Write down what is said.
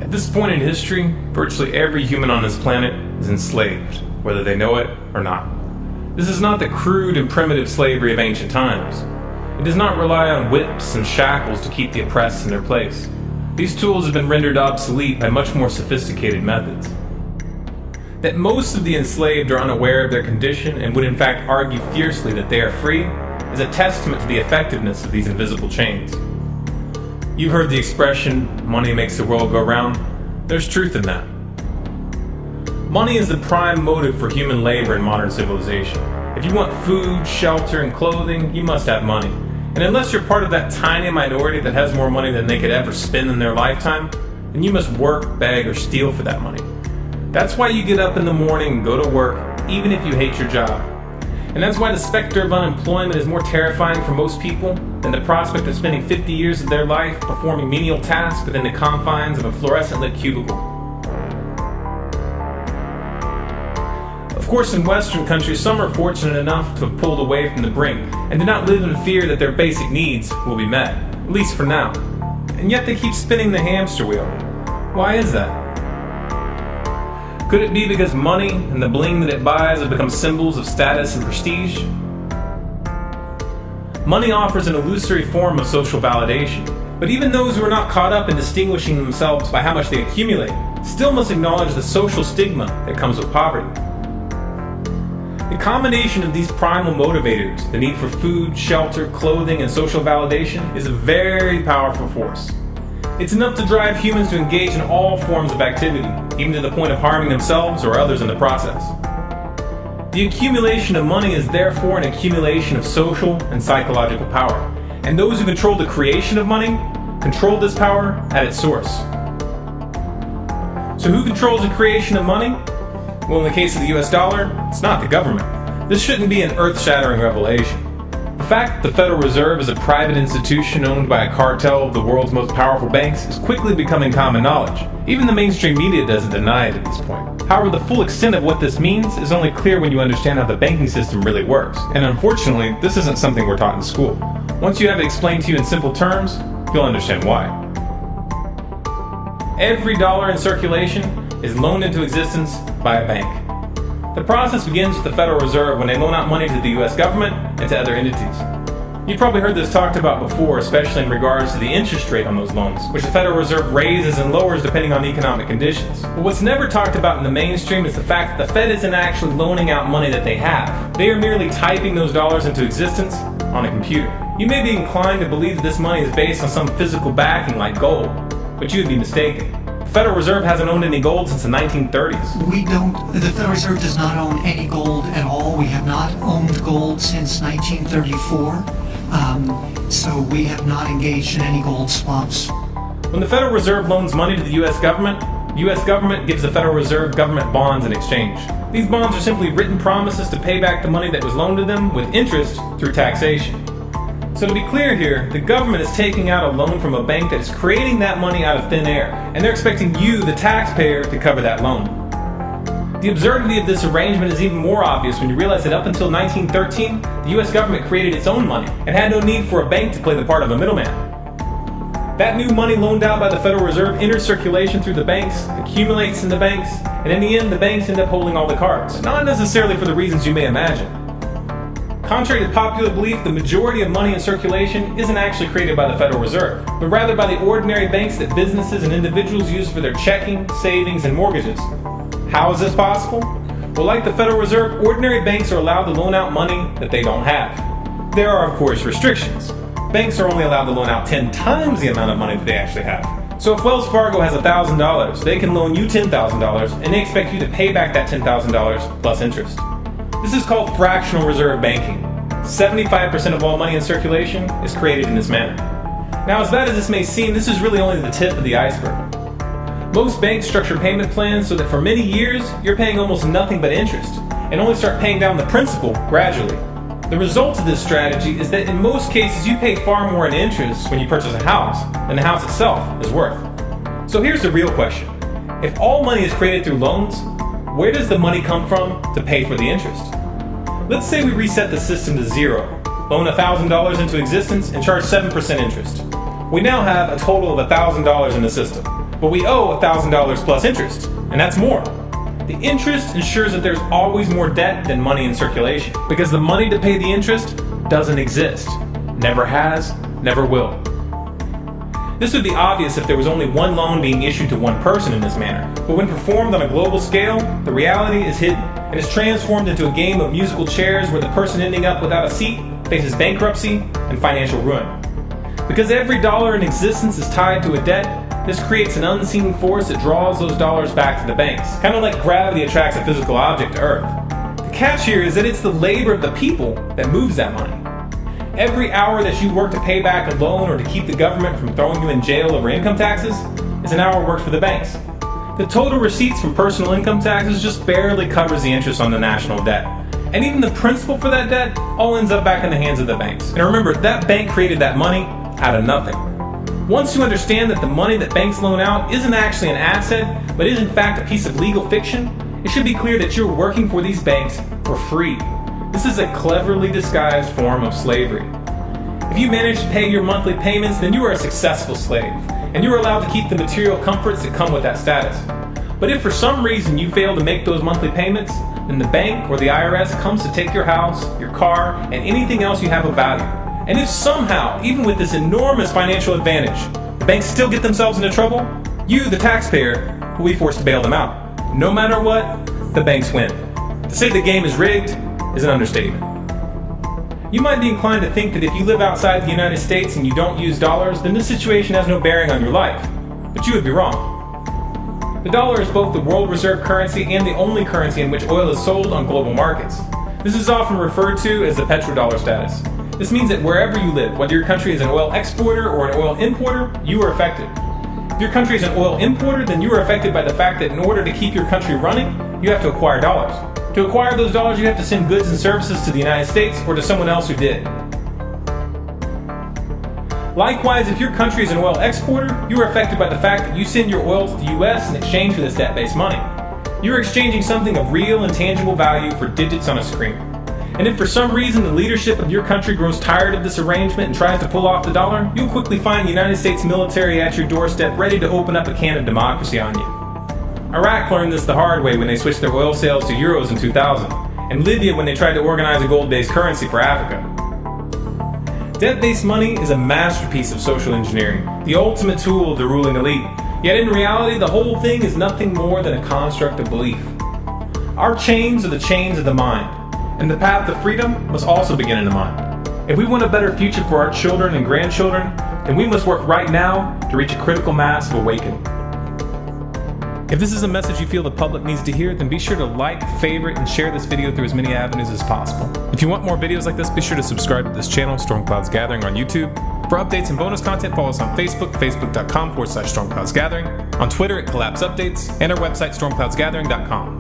At this point in history, virtually every human on this planet is enslaved, whether they know it or not. This is not the crude and primitive slavery of ancient times. It does not rely on whips and shackles to keep the oppressed in their place. These tools have been rendered obsolete by much more sophisticated methods. That most of the enslaved are unaware of their condition and would in fact argue fiercely that they are free is a testament to the effectiveness of these invisible chains. You've heard the expression, money makes the world go round. There's truth in that. Money is the prime motive for human labor in modern civilization. If you want food, shelter, and clothing, you must have money. And unless you're part of that tiny minority that has more money than they could ever spend in their lifetime, then you must work, beg, or steal for that money. That's why you get up in the morning and go to work, even if you hate your job. And that's why the specter of unemployment is more terrifying for most people than the prospect of spending 50 years of their life performing menial tasks within the confines of a fluorescent-lit cubicle. Of course, in Western countries, some are fortunate enough to have pulled away from the brink and do not live in fear that their basic needs will be met, at least for now. And yet they keep spinning the hamster wheel. Why is that? Could it be because money and the bling that it buys have become symbols of status and prestige? Money offers an illusory form of social validation, but even those who are not caught up in distinguishing themselves by how much they accumulate still must acknowledge the social stigma that comes with poverty. The combination of these primal motivators, the need for food, shelter, clothing, and social validation, is a very powerful force. It's enough to drive humans to engage in all forms of activity, even to the point of harming themselves or others in the process. The accumulation of money is therefore an accumulation of social and psychological power, and those who control the creation of money control this power at its source. So who controls the creation of money? Well, in the case of the US dollar, it's not the government. This shouldn't be an earth-shattering revelation. The fact that the Federal Reserve is a private institution owned by a cartel of the world's most powerful banks is quickly becoming common knowledge. Even the mainstream media doesn't deny it at this point. However, the full extent of what this means is only clear when you understand how the banking system really works. And unfortunately, this isn't something we're taught in school. Once you have it explained to you in simple terms, you'll understand why. Every dollar in circulation is loaned into existence by a bank. The process begins with the Federal Reserve when they loan out money to the US government and to other entities. You've probably heard this talked about before, especially in regards to the interest rate on those loans, which the Federal Reserve raises and lowers depending on economic conditions. But what's never talked about in the mainstream is the fact that the Fed isn't actually loaning out money that they have. They are merely typing those dollars into existence on a computer. You may be inclined to believe that this money is based on some physical backing like gold, but you would be mistaken. The Federal Reserve hasn't owned any gold since the 1930s. The Federal Reserve does not own any gold at all. We have not owned gold since 1934. So we have not engaged in any gold swaps. When the Federal Reserve loans money to the US government gives the Federal Reserve government bonds in exchange. These bonds are simply written promises to pay back the money that was loaned to them with interest through taxation. So to be clear here, the government is taking out a loan from a bank that is creating that money out of thin air, and they're expecting you, the taxpayer, to cover that loan. The absurdity of this arrangement is even more obvious when you realize that up until 1913, the US government created its own money and had no need for a bank to play the part of a middleman. That new money loaned out by the Federal Reserve enters circulation through the banks, accumulates in the banks, and in the end the banks end up holding all the cards, not necessarily for the reasons you may imagine. Contrary to popular belief, the majority of money in circulation isn't actually created by the Federal Reserve, but rather by the ordinary banks that businesses and individuals use for their checking, savings, and mortgages. How is this possible? Well, like the Federal Reserve, ordinary banks are allowed to loan out money that they don't have. There are, of course, restrictions. Banks are only allowed to loan out 10 times the amount of money that they actually have. So if Wells Fargo has $1,000, they can loan you $10,000, and they expect you to pay back that $10,000 plus interest. This is called fractional reserve banking. 75% of all money in circulation is created in this manner. Now, as bad as this may seem, this is really only the tip of the iceberg. Most banks structure payment plans so that for many years, you're paying almost nothing but interest, and only start paying down the principal gradually. The result of this strategy is that in most cases, you pay far more in interest when you purchase a house than the house itself is worth. So here's the real question. If all money is created through loans, where does the money come from to pay for the interest? Let's say we reset the system to zero, loan $1,000 into existence, and charge 7% interest. We now have a total of $1,000 in the system, but we owe $1,000 plus interest, and that's more. The interest ensures that there's always more debt than money in circulation, because the money to pay the interest doesn't exist. Never has, never will. This would be obvious if there was only one loan being issued to one person in this manner, but when performed on a global scale, the reality is hidden and is transformed into a game of musical chairs where the person ending up without a seat faces bankruptcy and financial ruin. Because every dollar in existence is tied to a debt, this creates an unseen force that draws those dollars back to the banks, kind of like gravity attracts a physical object to Earth. The catch here is that it's the labor of the people that moves that money. Every hour that you work to pay back a loan or to keep the government from throwing you in jail over income taxes is an hour worked for the banks. The total receipts from personal income taxes just barely covers the interest on the national debt. And even the principal for that debt all ends up back in the hands of the banks. And remember, that bank created that money out of nothing. Once you understand that the money that banks loan out isn't actually an asset, but is in fact a piece of legal fiction, it should be clear that you're working for these banks for free. This is a cleverly disguised form of slavery. If you manage to pay your monthly payments, then you are a successful slave, and you are allowed to keep the material comforts that come with that status. But if for some reason you fail to make those monthly payments, then the bank or the IRS comes to take your house, your car, and anything else you have of value. And if somehow, even with this enormous financial advantage, the banks still get themselves into trouble, you, the taxpayer, will be forced to bail them out. No matter what, the banks win. To say the game is rigged is an understatement. You might be inclined to think that if you live outside the United States and you don't use dollars, then this situation has no bearing on your life. But you would be wrong. The dollar is both the world reserve currency and the only currency in which oil is sold on global markets. This is often referred to as the petrodollar status. This means that wherever you live, whether your country is an oil exporter or an oil importer, you are affected. If your country is an oil importer, then you are affected by the fact that in order to keep your country running, you have to acquire dollars. To acquire those dollars, you have to send goods and services to the United States or to someone else who did. Likewise, if your country is an oil exporter, you are affected by the fact that you send your oil to the US in exchange for this debt-based money. You are exchanging something of real and tangible value for digits on a screen. And if for some reason the leadership of your country grows tired of this arrangement and tries to pull off the dollar, you'll quickly find the United States military at your doorstep ready to open up a can of democracy on you. Iraq learned this the hard way when they switched their oil sales to euros in 2000, and Libya when they tried to organize a gold-based currency for Africa. Debt-based money is a masterpiece of social engineering, the ultimate tool of the ruling elite. Yet in reality, the whole thing is nothing more than a construct of belief. Our chains are the chains of the mind, and the path to freedom must also begin in the mind. If we want a better future for our children and grandchildren, then we must work right now to reach a critical mass of awakening. If this is a message you feel the public needs to hear, then be sure to like, favorite, and share this video through as many avenues as possible. If you want more videos like this, be sure to subscribe to this channel, Storm Clouds Gathering on YouTube. For updates and bonus content, follow us on Facebook, facebook.com/StormCloudsGathering, on Twitter at Collapse Updates, and our website, stormcloudsgathering.com.